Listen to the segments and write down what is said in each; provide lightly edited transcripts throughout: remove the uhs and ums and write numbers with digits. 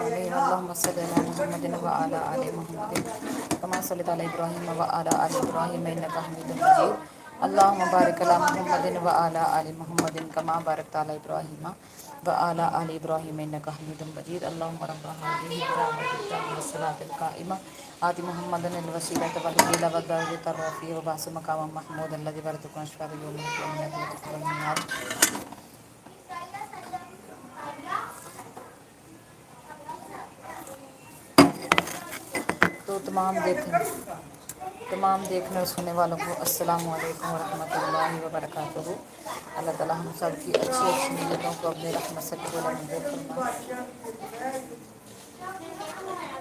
अलैहि अल्लाहुम्मा सल्लि अला मुहम्मदिन व अला आलि मुहम्मदिन कमा सल्लैता अला इब्राहीम व अला आलि इब्राहीम इन्नका हमीदुम मजीद अल्लाहुम्मा बारिक अला मुहम्मदिन व अला आलि मुहम्मदिन कमा बारकता अला इब्राहीम व अला आलि इब्राहीम इन्नका हमीदुम मजीद अल्लाहुम्मा रब्बना हाज़िहि दुआवत सलातिल काइमा आति मुहम्मदन अल वसीलत वल फज़ीला व दर्जतर रफ़ी व बास मकाम महमूद अल्लज़ी वरज़क़ना शफ़ाअत यौमिल क़ियामह। तो तमाम देखने और सुनने वालों को अस्सलामु अलैकुम वरहमतुल्लाहि वबरकातुहू। अल्लाह ताला हम सब की अच्छी अच्छी नीयतों को अपने रहमत से कबूल मंजूर फरमाए।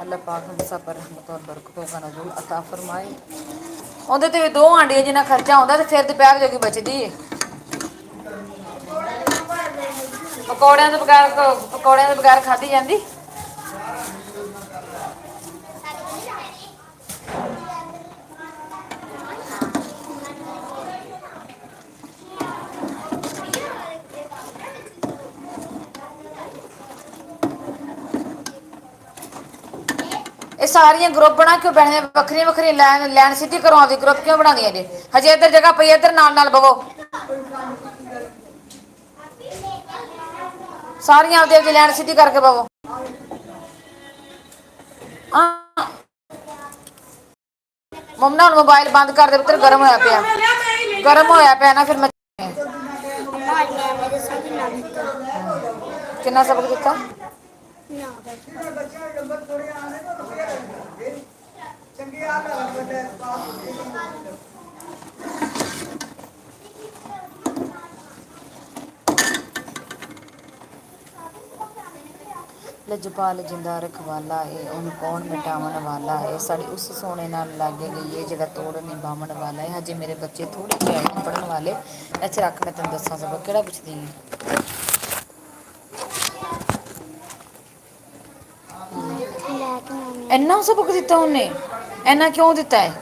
अल्लाह पाक हम सब पर रहमत और बरकतों का नज़ूल अता फरमाए। ਉਹਦੇ ਤੇ ਵੀ ਦੋ ਆਂਡੀਆਂ ਜਿੰਨਾ ਖਰਚਾ ਹੁੰਦਾ ਤੇ ਫਿਰ ਦੁਪਹਿਰ ਜੋਗੀ ਬਚਦੀ ਹੈ। ਪਕੌੜਿਆਂ ਦੇ ਬਗੈਰ ਖਾਧੀ ਜਾਂਦੀ। ਇਹ ਸਾਰੀਆਂ ਗਰੁੱਪ ਬਣਾ ਕਿਉਂ ਬਹਿਣੇ ਵੱਖਰੀਆਂ ਵੱਖਰੀਆਂ ਲੈਣ ਸਿੱਧੀ ਕਰੋ ਆਪਦੀ ਗਰੁੱਪ ਕਿਉਂ ਬਣਾਉਂਦੀਆਂ ਜੇ ਹਜੇ ਇੱਧਰ ਜਗ੍ਹਾ ਪਈ ਇੱਧਰ ਨਾਲ ਨਾਲ ਬਵੋ ਸਾਰੀਆਂ ਆਪਦੀ ਆਪਦੀ ਲੈਣ ਸਿੱਧੀ ਕਰਕੇ ਬਵੋ। ਮਮਨਾ ਹੁਣ ਮੋਬਾਈਲ ਬੰਦ ਕਰ ਦੇ ਪੁੱਤਰ ਗਰਮ ਹੋਇਆ ਪਿਆ ਨਾ ਫਿਰ ਮੈਂ ਕਿੰਨਾ ਸਬਕ ਦਿੱਤਾ लजपाल जिंदा रखवाला है उन कौन मिटावन वाला है साड़ी उस सोने नाल लागे गई है जगह तोड़ नहीं बामण वाला है। हजे मेरे बच्चे थोड़े ਜਿਹੇ पढ़न वाले ਇੱਥੇ ਰੱਖ ਮੈਂ ਤੈਨੂੰ ਦੱਸਾਂ ਸਭ ਕਿਹੜਾ ਪੁੱਛਦੀ ਹੈ। ਇੰਨਾ ਸਬਕ ਦਿੱਤਾ ਉਹਨੇ ਇੰਨਾ ਕਿਉਂ ਦਿੱਤਾ ਹੈ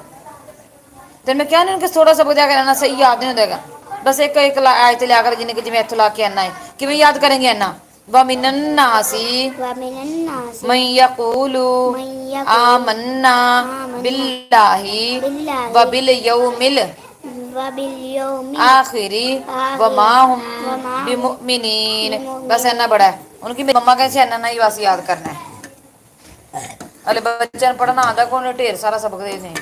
ਤੇ ਮੈਂ ਕਿਹਾ ਨਹੀਂ ਕਿ ਥੋੜਾ ਸਬਕ ਦਿਆ ਕਰ ਇੰਨਾ ਸਹੀ ਯਾਦ ਨਹੀਂ ਹੁੰਦਾਗਾ ਬਸ ਇੱਕ ਇੱਕ ਆਇਤ ਲਿਆ ਕਰ ਜਿੰਨੇ ਕਿ ਜਿਵੇਂ ਇੱਥੋਂ ਲਾ ਕੇ ਆਨਾ ਹੈ ਕਿਵੇਂ ਯਾਦ ਕਰਾਂਗੇ ਇੰਨਾ ومن الناس من يقول آمنا بالله وباليوم الآخر وما هم بمؤمنين बस इतना बड़ा है उनकी मेरी मम्मा कहती है इतना ही बस याद करना है। अरे बच्चे पढ़ना आता कौन ढेर सारा सबक देते हैं।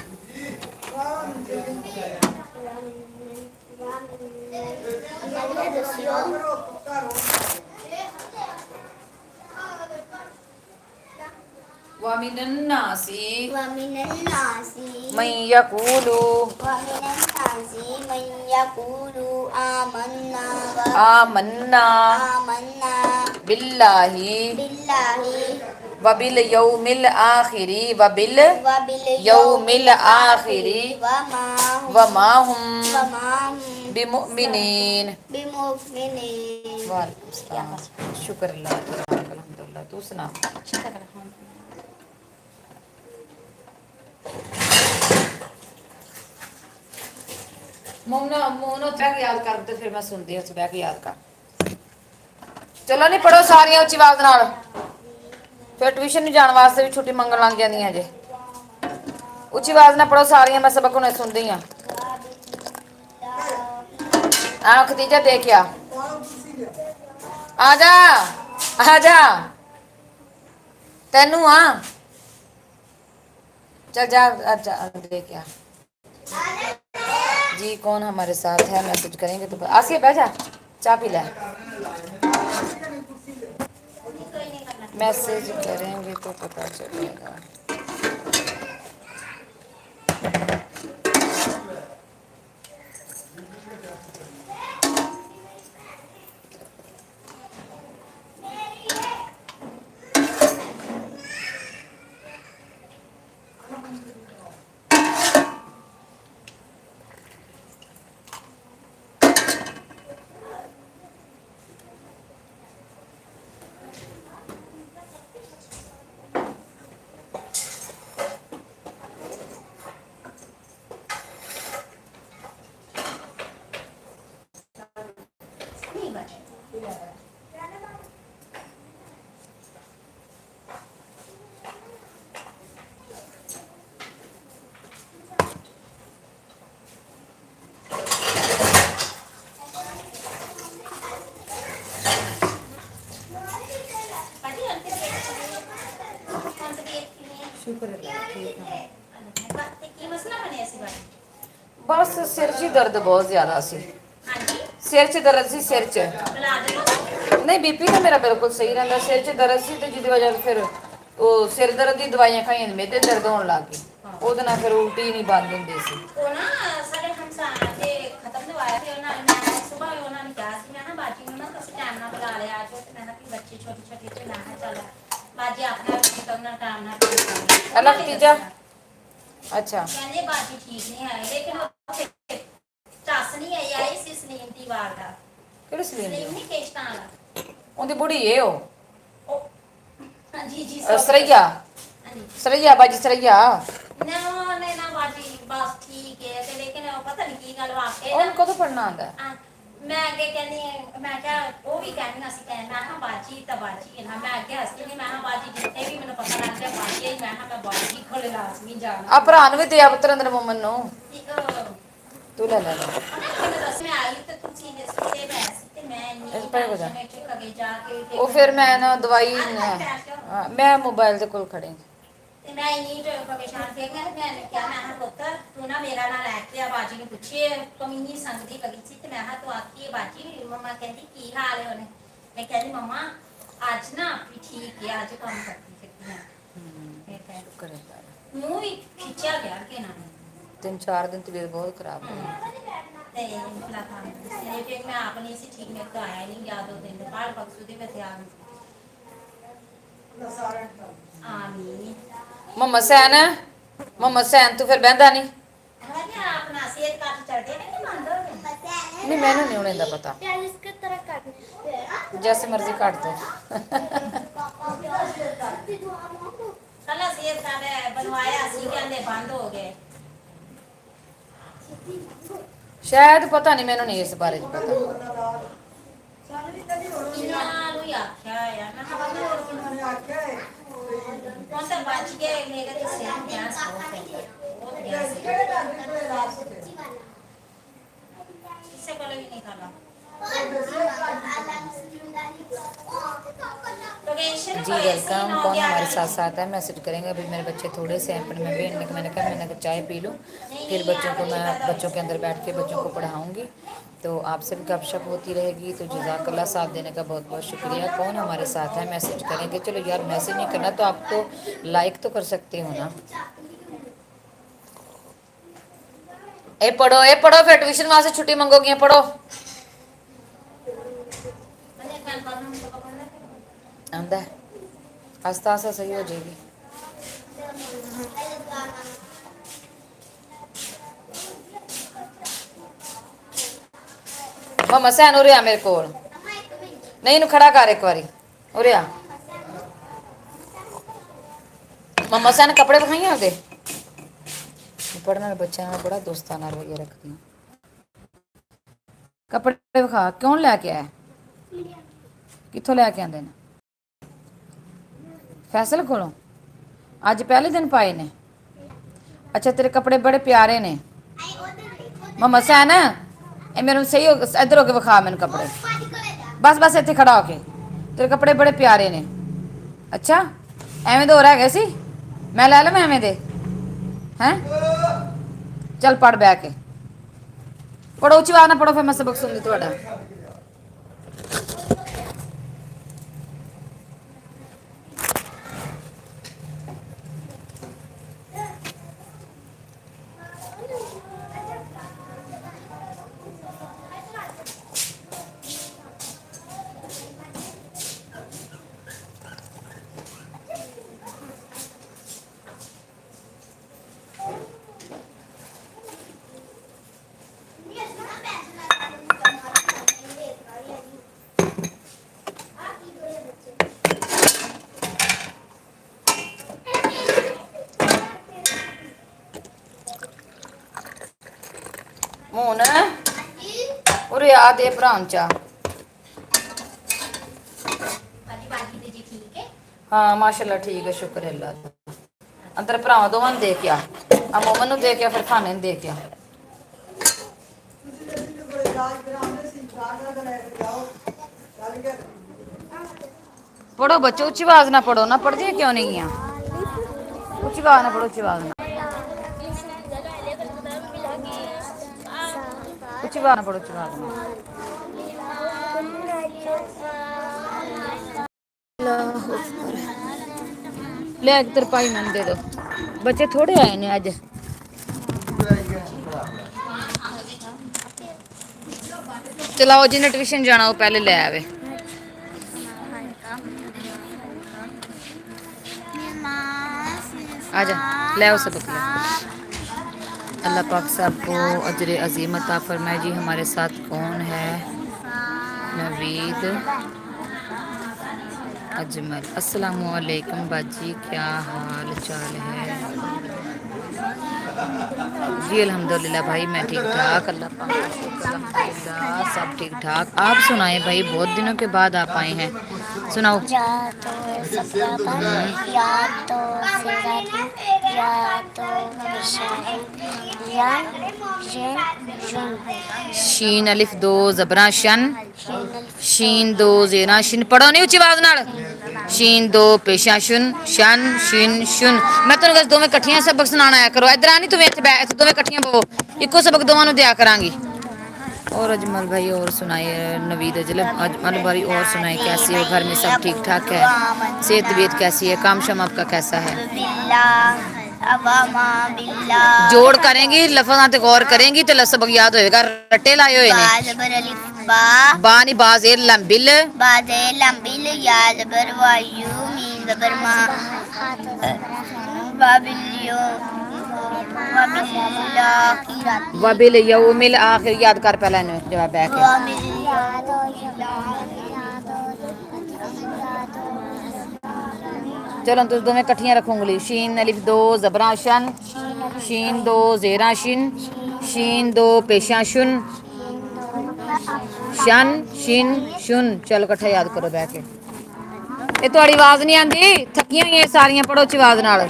ومن الناس من يقول آمنا بالله وباليوم الآخر وباليوم الآخر وما هم بمؤمنين। वालेकुम सलाम शुक्र अल्लाह अल्हम्दुलिल्लाह तू सुना। मोनो मोनो तक याद कर तो फिर मैं सुनती हूँ सुबह की याद कर चलो नहीं पढ़ो सारियां उच्ची आवाज नाल फिर ट्यूशन नहीं जाने वास्ते भी छुट्टी मंगन लग जांदियां जे उच्ची आवाज नाल पढ़ो सारियां मैं सबक हुणे सुनदी हां। आ खतीजा देख आ जा तेनू आ चल जा देख आ जी कौन हमारे साथ है मैसेज करेंगे तो आसिया बैठ जा चाय पी ले मैसेज करेंगे तो पता चलेगा। शुक्र है ठीक है। ਕੀ ਮਸਲਾ ਬਣਿਆ ਸੀ ਬਾਈ? बस सिर च ही दर्द बहुत ज्यादा सी। ਹਾਂਜੀ सिर च दर्द सी सिर च। ਬੁਲਾ ਦੇ ਲੋ। नहीं बीपी तो मेरा बिल्कुल सही रहता, सिर च दर्द सी ते जिहदी वजह फिर वो सिर दर्द दी दवाइयां खाइयां ते मेरे दर्द होने लग गई, ਉਹਦੇ ਨਾਲ ਫਿਰ ਉਲਟੀ ਨਹੀਂ ਬੰਦ ਹੁੰਦੀ ਸੀ। ਉਹ ਨਾ ਸਾਡੇ ਹਮਸਾਇਆ ਤੇ ਖਤਮ ਦਵਾਇਆ ਤੇ ਉਹਨਾਂ ਨੇ ਮੈਂ ਸਵੇਰ ਉਹਨਾਂ ਨੇ ਕਿਹਾ ਸੀ ਮੈਂ ਨਾ ਬਾਜੀ ਨੂੰ ਨਾ ਤੁਸੀਂ ਟਾਈਮ ਨਾਲ ਬੁਲਾ ਲਿਆ ਅੱਜ ਤੇ ਮੈਂ ਨਾ ਕਿ ਬੱਚੇ ਛੋਟੇ ਛੋਟੇ ਤੇ ਮੈਂ ਕਿਹਾ ਚੱਲ ਬਾਜੀ ਆਪਣਾ ਖਤਮ ਨਾ ਟਾਈਮ ਨਾਲ ਕੰਮ ਕਰਨਾ ਅਲੱਗ ਤੀਜਾ ਅੱਛਾ ਕਹਿੰਦੇ ਬਾਜੀ ਠੀਕ ਨਹੀਂ ਹੈ ਲੇਕਿਨ ਉਹ ਚੱਸ ਨਹੀਂ ਆਈ ਸੀ ਸਲੀਮ ਦੀ ਵਾਰ ਦਾ। ਕਿਹੜੀ ਸਲੀਮ ਸਲੀਮ ਨਹੀਂ ਕੇਸ਼ਤਾਂ ਵਾਲਾ ਉਹਦੀ ਬੁੜੀ ਏ ਉਹ ਹਾਂਜੀ ਜੀ ਸਰਈਆ ਹਾਂਜੀ ਸਰਈਆ ਬਾਜੀ ਸਰਈਆ ਨਾ ਉਹਨੇ ਨਾ ਬਾਜੀ ਬਸ ਠੀਕ ਹੈ ਤੇ ਲੇਕਿਨ ਉਹ ਪਤਾ ਨਹੀਂ ਕੀ ਗੱਲ ਵਾਕੇ ਉਹਨੂੰ ਕਦੋਂ ਪੜਨਾ ਆਂਦਾ? ਮੈਂ ਅੱਗੇ ਕਹਿੰਦੀ ਮੈਂ ਕਿਹਾ ਉਹ ਵੀ ਕਹਿੰਦੀਆਂ ਸੀ ਮੈਂ ਕਿਹਾ ਬਾਜੀ ਤਾਂ ਬਾਜੀ ਹੈ ਨਾ ਮੈਂ ਅੱਗੇ ਹੱਸਦੀ ਨਹੀਂ ਮੈਂ ਕਿਹਾ ਬਾਜੀ ਜਿੱਥੇ ਵੀ ਮੈਨੂੰ ਪਤਾ ਲੱਗ ਗਿਆ ਬਾਜੀ ਹੈ ਮੈਂ ਕਿਹਾ ਮੈਂ ਬਾਜੀ ਕੋਲ ਲਾਜ਼ਮੀ ਜਾਣਾ ਆ ਭਰਾ ਨੂੰ ਵੀ ਦਿਆ ਪੁੱਤਰਿੰਦਰ ਮੋਮਨ ਨੂੰ ਇੱਕ ਤੂੰ ਲੈ ਲੈ ਮੈਨੂੰ ਦੱਸ ਮੈਂ ਆਈ ਤੇ ਤੁਸੀਂ ਦੇ ਸੁਤੇ ਬੈਸ ਤੇ ਮੈਂ ਇਸ ਨਹੀਂ ਪੈ ਹੋ ਜਾ ਮੈਂ ਕਿ ਕਗੇ ਜਾ ਕੇ ਉਹ ਫਿਰ ਮੈਂ ਨਾ ਦਵਾਈ ਮੈਂ ਮੋਬਾਈਲ ਦੇ ਕੋਲ ਖੜੇ ਤੇ ਮੈਂ ਨਹੀਂ ਪਰੇਸ਼ਾਨ ਤੇ ਮੈਂ ਕਿਹਾ ਮੈਂ ਹਾਂ ਪੁੱਤਰ ਤੂੰ ਨਾ ਮੇਰਾ ਨਾਲ ਲੈ ਕੇ ਆ ਬਾਜੀ ਨੂੰ ਪੁੱਛੇ ਕਮੀਨੀ ਸੰਗਦੀ ਕਗੀ ਸੀ ਤੇ ਮੈਂ ਹਾਂ ਤੂੰ ਆਖੀ ਬਾਜੀ ਮਮਾ ਕਹਿੰਦੀ ਕੀ ਹਾਲ ਹੈ ਉਹਨੇ ਮੈਂ ਕਹਿੰਦੀ ਮਮਾ ਅੱਜ ਨਾ ਵੀ ਠੀਕ ਹੈ ਅੱਜ ਕੰਮ ਕਰਦੀ ਫਿਰਦੀ ਹਾਂ ਸ਼ੁਕਰ ਹੈ ਮੂੰਹ ਵੀ ਖਿੱਚਿਆ ਗਿਆ ਕਿ ਨਾ 3-4 ਦਿਨ ਤਬੀਅਤ ਬਹੁਤ ਖਰਾਬ ਹੋਈ ਤੇ ਇਨਫਲਾ ਖਾਨ ਤੇ ਫਿਰ ਮੈਂ ਆਪਣੀ ਸੀ ਠੀਕ ਮੈਂ ਤਾਂ ਆਇਆ ਨਹੀਂ ਯਾਦ ਉਹ ਦਿਨ ਬਾਹਰ ਬਖਸ਼ੂ ਦੇ ਵਿੱਚ ਆ ਆਮੀਨ ਮਮਾ ਸੈਨ ਤੂੰ ਫਿਰ ਬਹਿੰਦਾ ਨਹੀਂ ਹਾਂ ਆਪਣਾ ਸਿਹਤ ਕੱਟ ਚੜਦੇ ਨਹੀਂ ਮੰਨਦਾ ਨਹੀਂ ਮੈਨੂੰ ਨਹੀਂ ਉਹਨੇ ਦਾ ਪਤਾ इसके तरह काटने जैसे मर्जी काट दो कल सेब सारे बनवाया सी कहंदे बंद हो गए शायद पता नहीं मैंने नहीं इस बारे में पता इन्हां नु ही आख्या है मैं कौन सा बच गए मेरे तो सेब गैस बहुत गैस इससे कल भी नहीं खाना जी वेलकम कौन हमारे साथ साथ है मैसेज करेंगे। अभी मेरे बच्चे थोड़े से हैं पर मैं भी मैंने कहा चाय पी लूँ फिर बच्चों को मैं बच्चों के अंदर बैठ के बच्चों को पढ़ाऊँगी तो आपसे भी गपशप होती रहेगी। तो जज़ाकल्लाह साथ देने का बहुत बहुत शुक्रिया। कौन हमारे साथ है मैसेज करेंगे। चलो यार मैसेज नहीं करना तो आप तो लाइक तो कर सकते हो ना। ए पढ़ो फिर ट्यूशन वहाँ से छुट्टी मंगोगी पढ़ो आंदा है आस्ता आस्ता सही हो जाएगी। मम्मा सैन उरे आ मेरे को नहीं इनू खड़ा कर एक बारी उरे आ मम्मा सैन कपड़े दिखाइए आपके पढ़ने वाले बच्चों ने बड़ा दोस्ताना रवैया रखती हूँ। कपड़े विखा क्यों लैके आया कितों लैके आते हैं फैसल कोलों अज पहले दिन पाए ने। अच्छा तेरे कपड़े बड़े प्यारे ने मम्मा सैन ए मेरे सही हो इधर होके विखा मैंने कपड़े बस बस इतने खड़ा होके तेरे कपड़े बड़े प्यारे ने। अच्छा एवें दे होर है सी मैं लै लवां एवें दे हैं चल पढ़ बह के पढ़ो उच्ची आवाज़ ना पढ़ो फिर मैं सबक सुनदी तुहाडा। ਹੁਣ ਉਰੇ ਆ ਦੇ ਭਰਾ ਨੂੰ ਚਾਹ हाँ माशाल्लाह ठीक है शुक्र है अल्लाह दा। अंदर भरावां दोवां नूं दे के आ मोमन नूं दे के आ फिर खाने नूं दे के आ। पढ़ो बच्चों उच्ची आवाज ना पढ़ो ना पढ़दी क्यों नहीं है ऊंची आवाज ना पढ़ो, ऊंची आवाज ना, ऊंची आवाज ना पढ़ो, ऊंची आवाज ना। ले तेरे भाई मैंने दे दो, बच्चे थोड़े आए ने अज। चलाओ जिन्हें ट्यूशन जाना वो पहले ले आवे। आजा ले आओ सबक ले। अल्लाह पाक सबको अजर अजीम अता फरमाए। जी हमारे साथ कौन है? नवीद अजमल। अस्सलाम वालेकुम बाजी, क्या हाल चाल है? जी अल्हम्दुलिल्लाह भाई मैं ठीक ठाक, अल्लाह पाक का शुक्र, अल्हम्दुलिल्लाह सब ठीक ठाक। आप सुनाएं भाई, बहुत दिनों के बाद आप आए हैं, सुनाओ। या तो सफरापन, या तो सिराती, या तो शायन, जिन, शीन अलिफ दो जबरा शन, शीन दो जेना शिन। पढ़ो नहीं ऊंची आवाज नाल। शीन दो पेशा शुन, शन शिन शुन। मैं तेन दस दोवें कट्ठियां सबक सुनाना आया करो। इधर आनी तुम्हें इतने दोवें कट्ठियां पवो, इको सबक दोवां नूं दिया करांगी। और अजमल भाई और सुनाए, नवीद अजमल भाई और सुनाए, कैसी हो? घर में सब ठीक ठाक है? सेहत तबीयत कैसी है? काम शाम आपका कैसा है? जोड़ करेंगी लफ्ज़ां ते गौर करेंगी तो सबक याद होएगा। रट्टे लाए हुए ने। बा नी बा ज़ेर लंबिल, या जबर वायु, मीम जबर मा, वाबिलियो, वबिल यौमिल आखिर। याद कर पहले इन्हें जवाब बैठ के। चलो तुम दोवें कट्ठियां रखो उंगली। शीन अलिफ दो जबरा शन, शीन दो जेरा शिन, शीन दो पेशा शुन, शन शिन शुन। चलो कट्ठा याद करो बैठ के। ये थोड़ी आवाज नहीं आती, थकियां हुई सारियां, पढ़ो च आवाज नाल।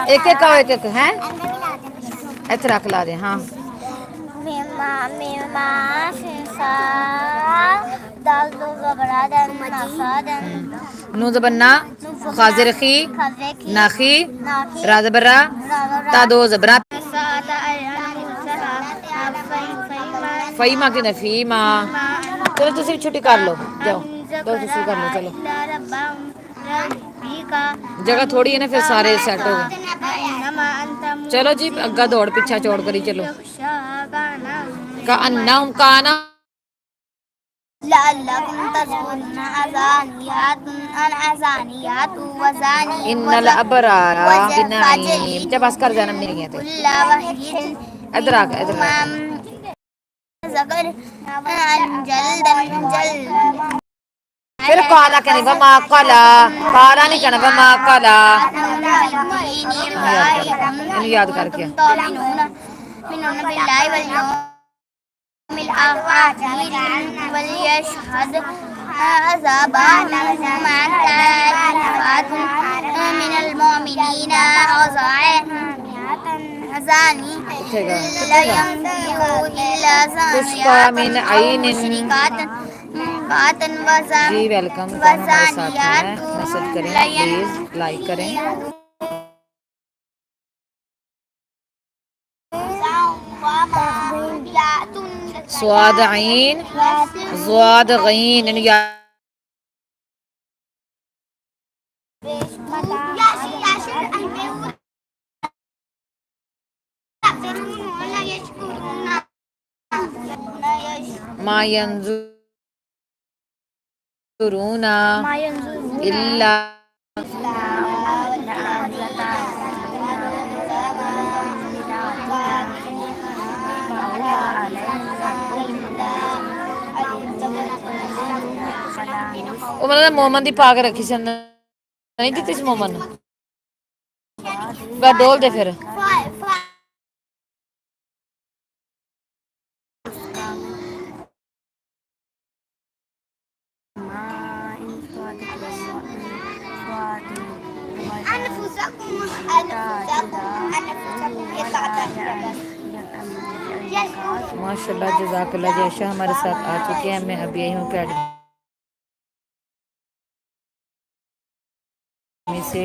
एक एक आओ, एक एक है इथे रख ला दे। हाँ नू जबन्ना, खाजिर खी, नाखी, राजबरा, ता दो जबरा, फईमा की नफीमा। चलो तुम छुट्टी कर लो, जाओ दो दूसरी कर लो। चलो जगह थोड़ी है ना, फिर सारे सेट हो गए। चलो जी अग्गा दौड़ पीछा चौड़ करी चलो। का अन्ना काना इन्नल अबरारा बिनईम। जब बस कर जाना नहीं है तो इधर आ इधर फिर काला कहने वमा काला, काला नहीं कहना वमा काला। इन्हें याद करके जी वेलकम। हमारे साथ है, मैसेज करें प्लीज, लाइक करें। स्वाद आइन स्वाद गईन। मा यंजुरूना इल्ला मतलब मोमन की पा के रखी सी नहीं दी इस मोमन डोल दे फिर। माशाल्लाह जज़ाकल्लाह। जैशा हमारे साथ आ चुके हैं, मैं अभी यही हूँ अकेडमी से।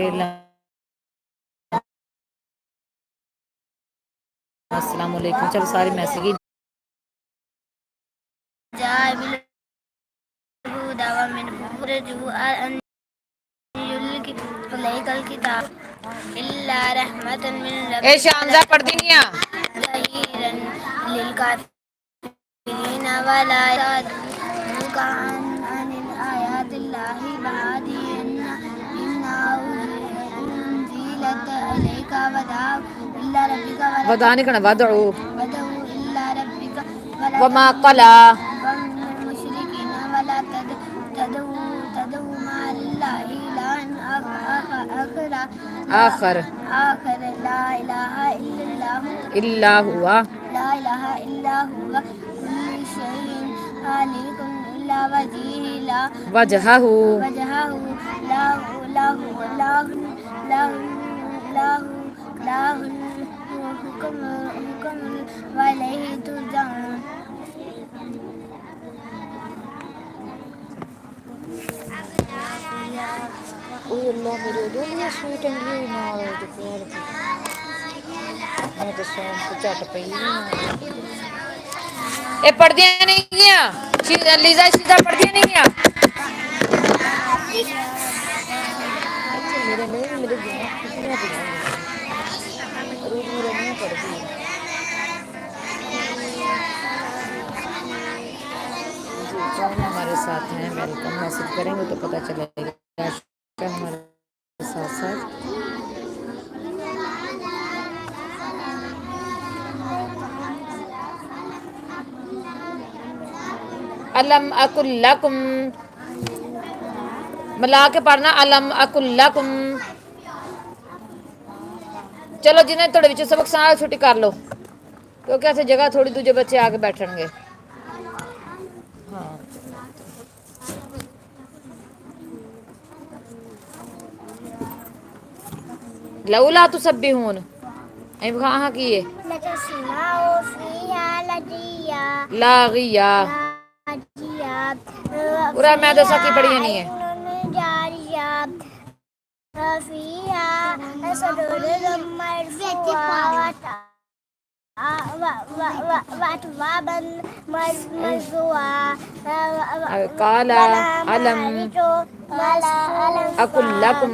अस्सलाम वालेकुम। चलो सारे मैसेज جاء بالهدى ومن رجو أن يلقي إليك الكتاب إلا رحمة من ए ربك शानजा पढ़ देंगी ظهيرا للكافرين ولا يصدك عن آيات الله بعد إنا أنزلت إليك ودعوا إلا ربك वदानी कना वदऊ ودعوا إلا ربك वमा कला المشركين ولا تدعوا مع الله إلها आखर آخر لا إله إلا الله इल्ला हुआ لا إله إلا هو كل شيء هالك إلا وجهه لا वजहहु وجهه له له له له له له الحكم وإليه ترجعون ओह अल्लाह मेरे डोलिया स्वीट एंड यू नाल ते फिर मैं तो सोन तो झट पई ए पढ़दियां नहीं गया लीजा सीधा पढ़दियां नहीं गया मेरे नहीं मेरे कितनी रोज मेरा नहीं पढ़ती जी कौन हमारे साथ हैं वेलकम मैसेज करेंगे तो पता चलेगा हमारे साथ साथ अलम अकुल्लकुम मिला के पढ़ना अलम अकुल्लकुम। चलो जिन्हें थोड़े विच सबक सारा छुट्टी कर लो क्योंकि ऐसे जगह थोड़ी दूजे बच्चे आके बैठेंगे। हाँ लौला तो सब भी हून हाँ की है लागिया पूरा मैं दसा की पढ़ी नहीं है काला अलम अकुल्लकुम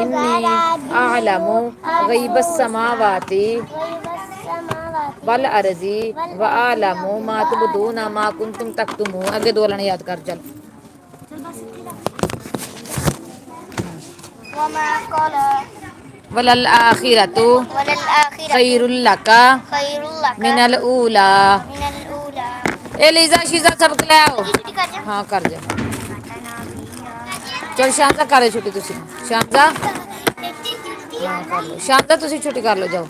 इन्नी अअलमु गैबस समावाति वल अर्ज़ी व अअलमु मा तुबदूना मा कुंतुम तक्तुमून। आगे दो लाने याद कर चल वलल आखिरतु खैरुल लका मिनल ऊला। ए लीजा शीजा सबक ले आओ हाँ कर जा चल शांता कर छुट्टी तुसी शांता हाँ कर लो शांता तुसी छुट्टी कर लो जाओ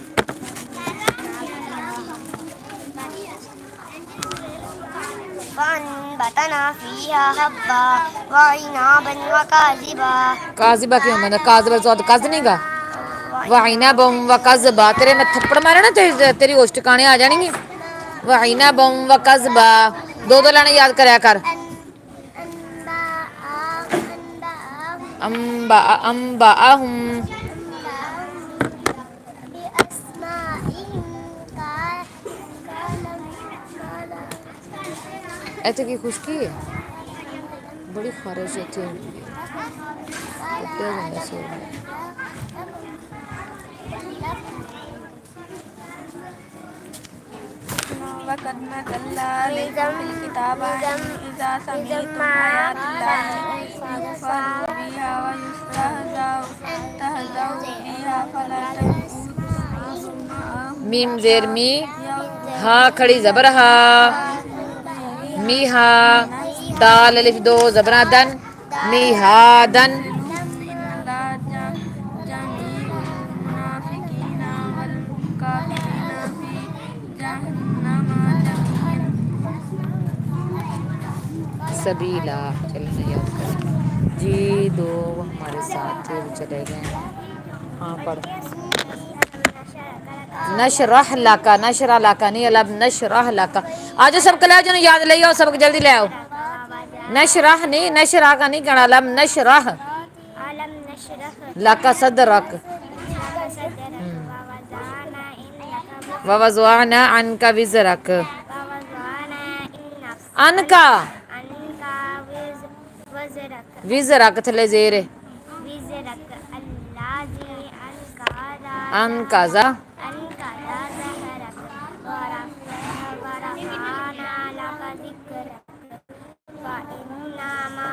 فأنبتنا فيها حبا وعنابا وكاذبا काजिबा क्यों मैंने काजिबा तो कज नहीं गा वाइना बम व कज़बा तेरे मैं थप्पड़ मारे ना तेरी होश ठिकाने आ जानी वाइना बम व कज़बा दो दो लाने याद करया कर अम्बा अम्बा अहुम ऐसे की खुशकी है बड़ी खारिश है वक़द नज़्ज़लना अलैकुमुल किताब इज़ा समिअ्तुम आयातिल्लाहि युकफ़रु बिहा व युस्तहज़अु बिहा फला तक़ूदू मीम जेर मी हा खड़ी जबर हा मीहा दाल अलिफ दो जबरा दन मीहा दन जमीउल मुनाफ़िक़ीना वल काफ़िरीना फ़ी जहन्नम जमीअन। सबीला चलना याद कर जी दो हमारे साथ चले गए हाँ पढ़ नशरह लाका, नशरा लाका नहीं, अलब नशरह लाका। आज सब कल जो याद ले आओ, सबक जल्दी ले आओ। नशरह नहीं, नशरा का नहीं कहना, अलब नशरह अलम नशरह लाका सदरक, लक सदरक ववज़अना इन्नका ववज़अना अनका विज़रक, ववज़अना इन्नक अनका अनका वज़रक विज़रक थले जेरे, विज़रक अल्लाज़ी अनकाज़ा अनका ज़हरक वरफ़अना लका ज़िक्रक फ़इन्नमा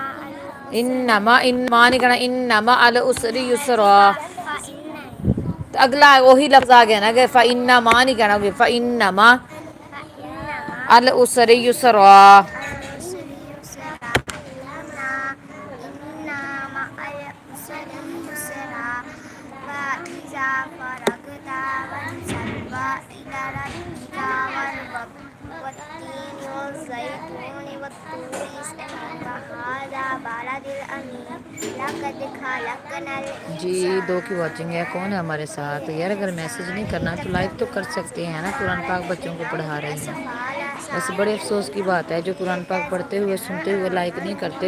इन्नमा, इन्नमा नहीं कहना, इन्नमा अल उसरी युसरा। फ़इन्न तो अगला वही लफ्ज आ गया ना कि फ़इन्नमा नहीं कहना, फ़इन्नमा फ़इन्नमा अल उसरी युसरा। अल-उसरि युसरा इन्ना मअल उसरि युसरा फ़इज़ा फ़रग़ता फ़ंसब इला रब्बिका फ़ारग़ब वत्तीनि वज़्ज़ैतूनि वत्तूरि सिनीन वहाज़ा बलदिल अमीन लक़द खलक़नल जी इंसान दो की वॉचिंग है, कौन है हमारे साथ यार? अगर मैसेज नहीं करना तो लाइक तो कर सकते हैं ना, कुरान पाक बच्चों को पढ़ा रही हैं। बस बड़े अफसोस की बात है जो कुरान पाक पढ़ते हुए सुनते हुए लाइक नहीं करते,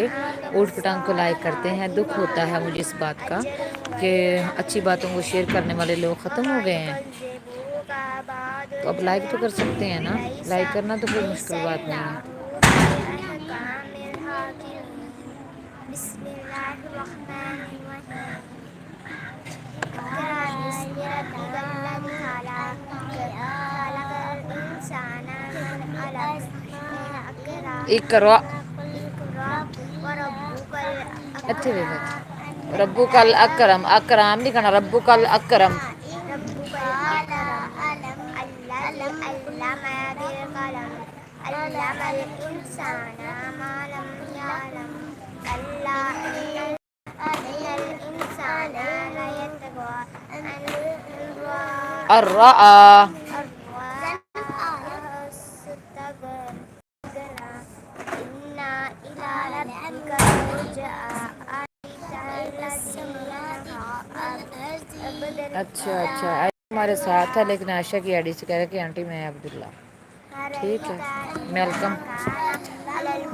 ऊट पटांग को लाइक करते हैं। दुख होता है मुझे इस बात का कि अच्छी बातों को शेयर करने वाले लोग ख़त्म हो गए हैं। तो अब लाइक तो कर सकते हैं ना, लाइक करना तो कोई मुश्किल बात नहीं है। इकरा अच्छे वे रब्बू कल अकरम, अकराम नहीं कहना, रब्बू कल अकरम। अर्रा अच्छा अच्छा हमारे साथ है, लेकिन आशा की आईडी से कह रहे कि आंटी मैं अब्दुल्ला। ठीक है, वेलकम,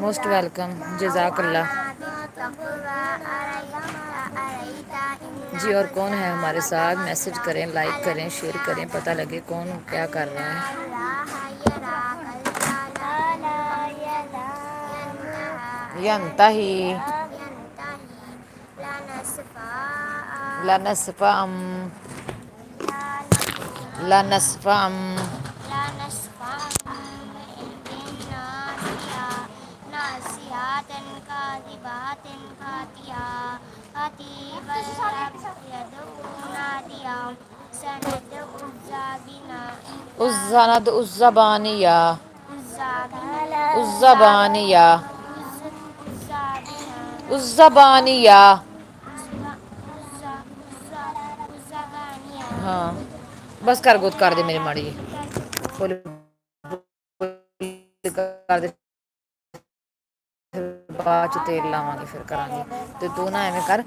मोस्ट वेलकम, जज़ाकल्ला। जी और कौन है हमारे साथ? मैसेज करें, लाइक करें, शेयर करें, पता लगे कौन क्या कर रहा है। यंतही लनस्फअम लनस्फअम उज़्ज़नद उज़्ज़बानिया उज़्ज़बानिया उज़्ज़बानिया। हाँ बस कर गुत कर दे मेरी माड़ी बोल कर दे, फिर बाद च तेल लावांगे फिर करांगे। तो तू ना एवें कर